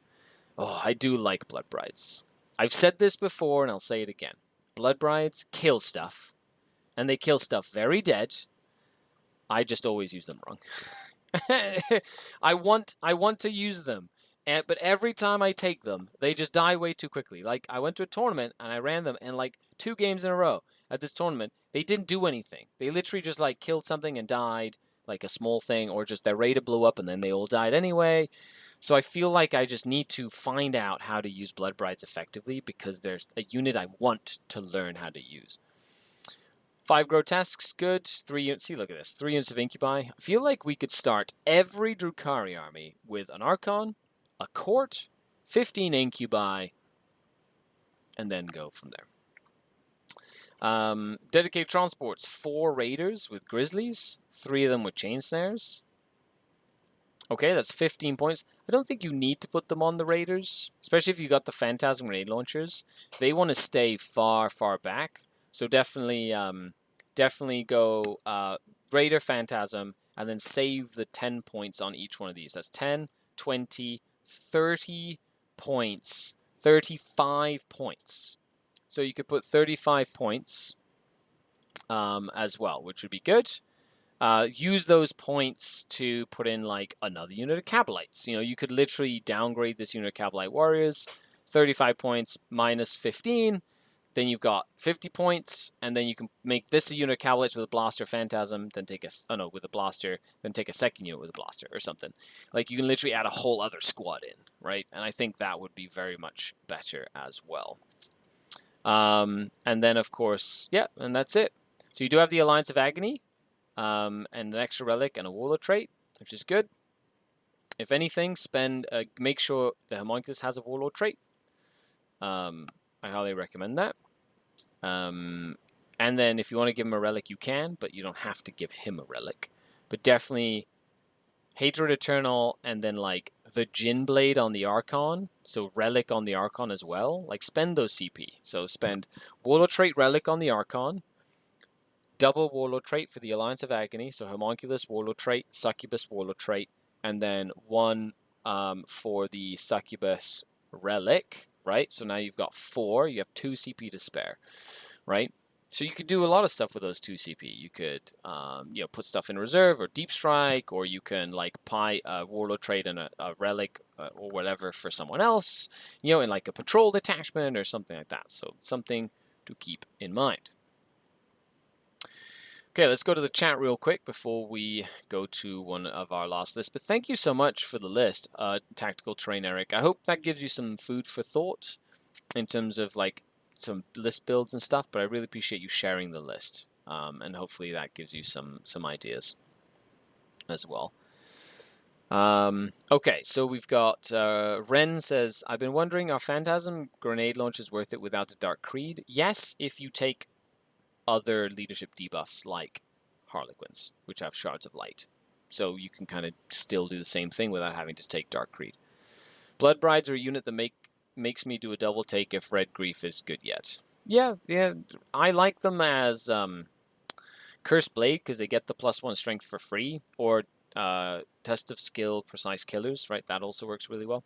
Oh, I do like Blood Brides. I've said this before, and I'll say it again. Blood Brides kill stuff. And they kill stuff very dead. I just always use them wrong. I want to use them, but every time I take them, they just die way too quickly. Like, I went to a tournament, and I ran them, and like 2 games in a row at this tournament, they didn't do anything. They literally just like killed something and died, like a small thing, or just their raider blew up, and then they all died anyway. So I feel like I just need to find out how to use Blood Brides effectively, because there's a unit I want to learn how to use. 5 Grotesques, good. 3 units. See, look at this. 3 units of Incubi. I feel like we could start every Drukhari army with an Archon, a Court, 15 Incubi, and then go from there. Dedicated Transports. 4 Raiders with Grizzlies. 3 of them with Chain Snares. Okay, that's 15 points. I don't think you need to put them on the Raiders, especially if you got the Phantasm Grenade Launchers. They want to stay far, far back. So definitely go Raider Phantasm, and then save the 10 points on each one of these. That's 10, 20, 30 points, 35 points. So you could put 35 points as well, which would be good. Use those points to put in like another unit of Cabalites. You know, you could literally downgrade this unit of Cabalite Warriors, 35 points minus 15. Then you've got 50 points, and then you can make this a unit of Cabalites with a Blaster Phantasm, then take with a Blaster, then take a second unit with a Blaster or something. Like, you can literally add a whole other squad in, right? And I think that would be very much better as well. And then, of course, yeah, and that's it. So you do have the Alliance of Agony, and an extra relic and a Warlord trait, which is good. If anything, make sure the Homunculus has a Warlord trait. I highly recommend that. And then if you want to give him a relic, you can, but you don't have to give him a relic. But definitely Hatred Eternal, and then like the Jin Blade on the Archon, so relic on the Archon as well. Like, spend those CP. So spend Warlord trait relic on the Archon, double Warlord trait for the Alliance of Agony, so Homunculus Warlord trait, Succubus Warlord trait, and then one for the Succubus relic, right? So now you've got 4. You have 2 CP to spare, right? So you could do a lot of stuff with those 2 CP. You could, you know, put stuff in reserve or deep strike, or you can like buy a Warlord trait and a relic or whatever for someone else, you know, in like a patrol detachment or something like that. So something to keep in mind. Okay, let's go to the chat real quick before we go to one of our last lists. But thank you so much for the list, Tactical Terrain Eric. I hope that gives you some food for thought in terms of like some list builds and stuff. But I really appreciate you sharing the list, and hopefully that gives you some ideas as well. Okay, so we've got Ren says, I've been wondering, are Phantasm grenade launchers worth it without a Dark Creed? Yes, if you take other leadership debuffs like Harlequins, which have Shards of Light. So you can kind of still do the same thing without having to take Dark Creed. Blood Brides are a unit that makes me do a double take if Red Grief is good yet. Yeah, I like them as Cursed Blade because they get the +1 strength for free, or Test of Skill Precise Killers, right? That also works really well.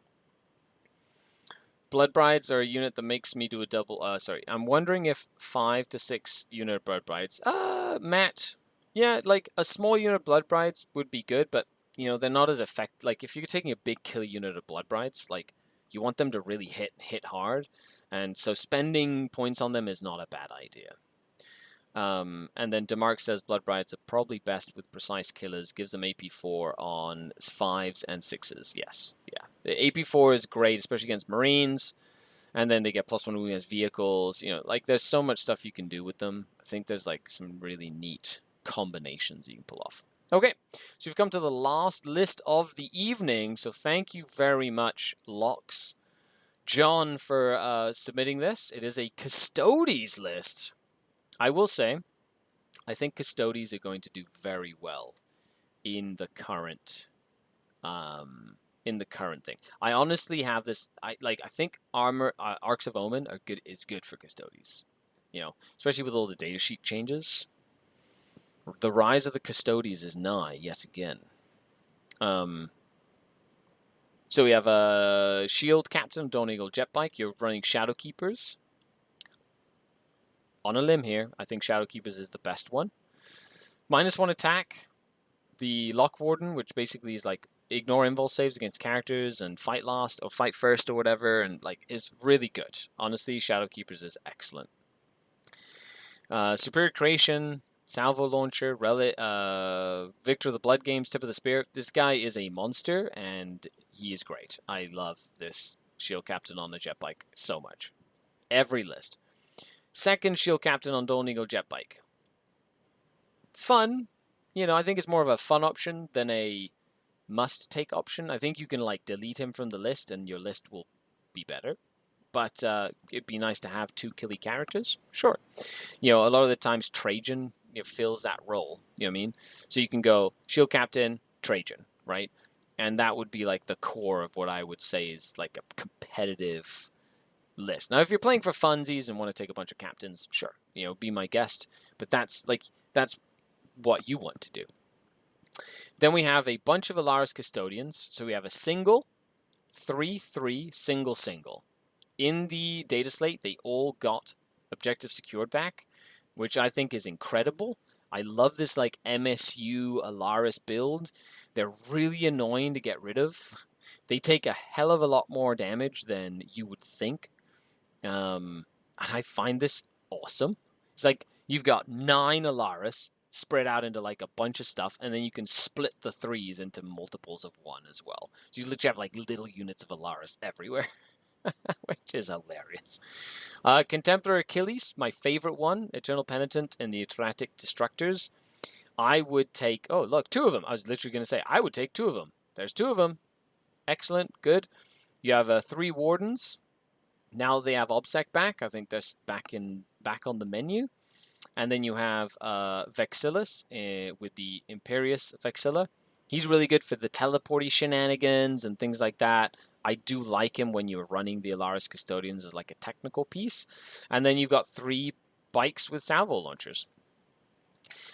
Blood Brides are a unit that makes me do a double... I'm wondering if 5 to 6 unit Blood Brides... Matt, yeah, like, a small unit of Blood Brides would be good, but, you know, they're not as effective. Like, if you're taking a big kill unit of Blood Brides, like, you want them to really hit hard, and so spending points on them is not a bad idea. And then Demarc says Blood Brides are probably best with Precise Killers, gives them AP4 on 5s and 6s. Yes, yeah. The AP4 is great, especially against Marines, and then they get +1 wound against vehicles. You know, like, there's so much stuff you can do with them. I think there's like some really neat combinations you can pull off. Okay, so we've come to the last list of the evening, so thank you very much, Lox John, for submitting this. It is a Custodes list. I will say, I think Custodes are going to do very well in the current thing. I honestly have this. I think Arcs of Omen is good for Custodes. You know, especially with all the datasheet changes. The rise of the Custodes is nigh yet again. So we have a Shield Captain, Dawn Eagle Jetbike. You're running Shadow Keepers. On a limb here, I think Shadow Keepers is the best one. -1 attack. The Lock Warden, which basically is like ignore invulse saves against characters and fight last or fight first or whatever, and like is really good. Honestly, Shadow Keepers is excellent. Superior Creation, Salvo Launcher, Relic, Victor of the Blood Games, Tip of the Spear. This guy is a monster, and he is great. I love this Shield Captain on the Jetbike so much. Every list. Second Shield Captain on Dawn Eagle Jetbike. Fun. You know, I think it's more of a fun option than a must-take option. I think you can, like, delete him from the list and your list will be better. But it'd be nice to have 2 killy characters. Sure. You know, a lot of the times Trajan fills that role. You know what I mean? So you can go Shield Captain, Trajan, right? And that would be, like, the core of what I would say is, like, a competitive list. Now, if you're playing for funsies and want to take a bunch of captains, sure, you know, be my guest. But that's what you want to do. Then we have a bunch of Alaris Custodians. So we have a single, 3/3, single. In the data slate, they all got objective secured back, which I think is incredible. I love this like MSU Alaris build. They're really annoying to get rid of. They take a hell of a lot more damage than you would think. And I find this awesome. It's like you've got 9 Alaris spread out into like a bunch of stuff, and then you can split the 3s into multiples of 1 as well. So you literally have like little units of Alaris everywhere. Which is hilarious. Contemplar Achilles, my favorite one, Eternal Penitent and the Atratic Destructors. I would take, oh look, 2 of them. I was literally going to say, I would take 2 of them. There's 2 of them. Excellent, good. You have 3 Wardens. Now they have Obsec back. I think they're back on the menu. And then you have Vexillus with the Imperious Vexilla. He's really good for the teleporty shenanigans and things like that. I do like him when you're running the Alaris Custodians as like a technical piece. And then you've got 3 bikes with salvo launchers.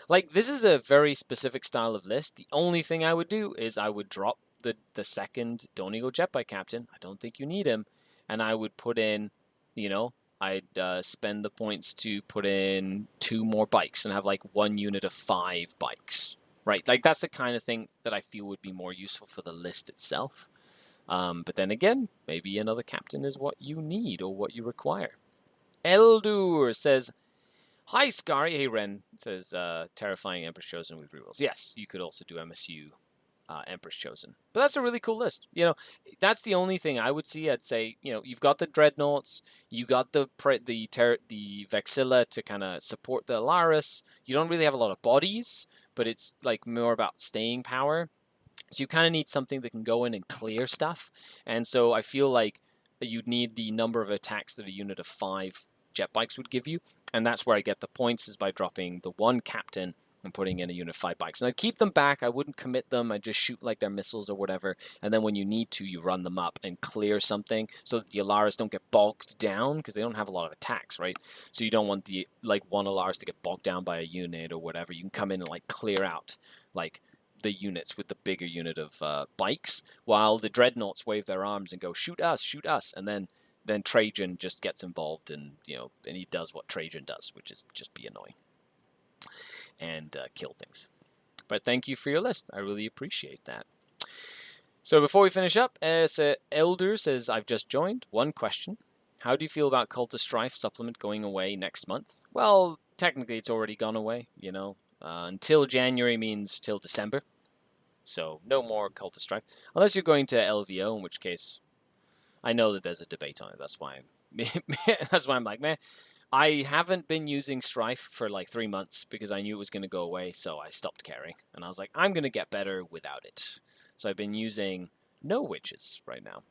Like, this is a very specific style of list. The only thing I would do is I would drop the second Don't Eagle Jet Bike Captain. I don't think you need him. And I would put in, you know, I'd spend the points to put in 2 more bikes and have like 1 unit of 5 bikes. Right, like that's the kind of thing that I feel would be more useful for the list itself. But then again, maybe another captain is what you need or what you require. Eldur says, "Hi Skari." Hey Ren says, "Terrifying Empress Chosen with rerolls." Yes, you could also do MSU Empress Chosen, but that's a really cool list. You know, that's the only thing I would see. I'd say, you know, you've got the Dreadnoughts, you got the Vexilla to kind of support the Alaris. You don't really have a lot of bodies, but it's like more about staying power. So you kind of need something that can go in and clear stuff. And so I feel like you'd need the number of attacks that a unit of 5 jet bikes would give you. And that's where I get the points, is by dropping the 1 captain and putting in a unit of 5 bikes. And I'd keep them back. I wouldn't commit them. I'd just shoot like their missiles or whatever. And then when you need to, you run them up and clear something so that the Alaris don't get bogged down, because they don't have a lot of attacks, right? So you don't want the like 1 Alaris to get bogged down by a unit or whatever. You can come in and like clear out like the units with the bigger unit of bikes, while the Dreadnoughts wave their arms and go, shoot us, and then Trajan just gets involved, and you know, and he does what Trajan does, which is just be annoying and kill things. But thank you for your list. I really appreciate that. So before we finish up, Elder says, "I've just joined. 1 question. How do you feel about Cult of Strife supplement going away next month?" Well, technically it's already gone away, you know. Until January means till December. So no more Cult of Strife. Unless you're going to LVO, in which case I know that there's a debate on it. That's why I'm like, man, I haven't been using Strife for like 3 months because I knew it was going to go away, so I stopped caring. And I was like, I'm going to get better without it. So I've been using no witches right now.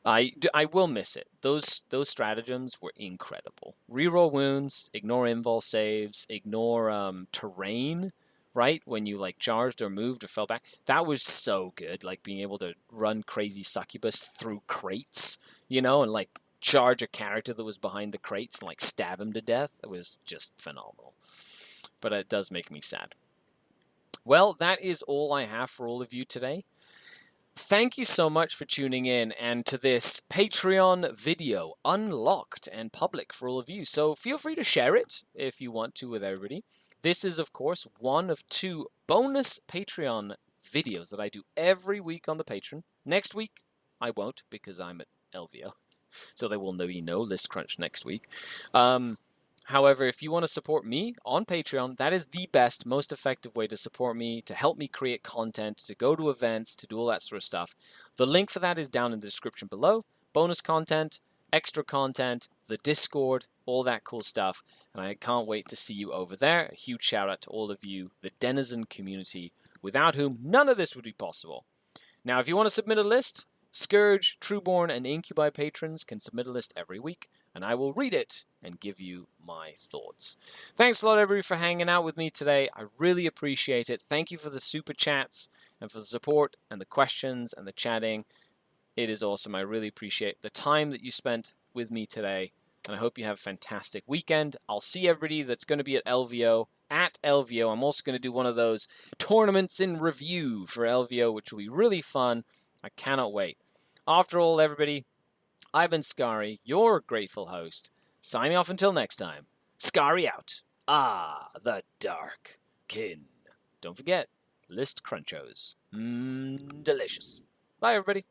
I will miss it. Those stratagems were incredible. Reroll wounds, ignore invul saves, ignore terrain, right? When you like charged or moved or fell back. That was so good. Like being able to run crazy succubus through crates, you know, and like charge a character that was behind the crates and like stab him to death. It was just phenomenal. But it does make me sad. Well, that is all I have for all of you today. Thank you so much for tuning in and to this Patreon video, unlocked and public for all of you. So feel free to share it if you want to with everybody. This is, of course, one of 2 bonus Patreon videos that I do every week on the Patreon. Next week, I won't, because I'm at LVO. So there will be no list crunch next week. However, if you want to support me on Patreon, that is the best, most effective way to support me, to help me create content, to go to events, to do all that sort of stuff. The link for that is down in the description below. Bonus content, extra content, the Discord, all that cool stuff. And I can't wait to see you over there. A huge shout out to all of you, the Denizen community, without whom none of this would be possible. Now, if you want to submit a list, Scourge, Trueborn, and Incubi patrons can submit a list every week, and I will read it and give you my thoughts. Thanks a lot, everybody, for hanging out with me today. I really appreciate it. Thank you for the super chats and for the support and the questions and the chatting. It is awesome. I really appreciate the time that you spent with me today. and I hope you have a fantastic weekend. I'll see everybody that's going to be at LVO. At LVO, I'm also going to do one of those tournaments in review for LVO, which will be really fun. I cannot wait. After all, everybody, I've been Skari, your grateful host. Signing off until next time. Skari out. Ah, the dark kin. Don't forget, list crunchos. Delicious. Bye, everybody.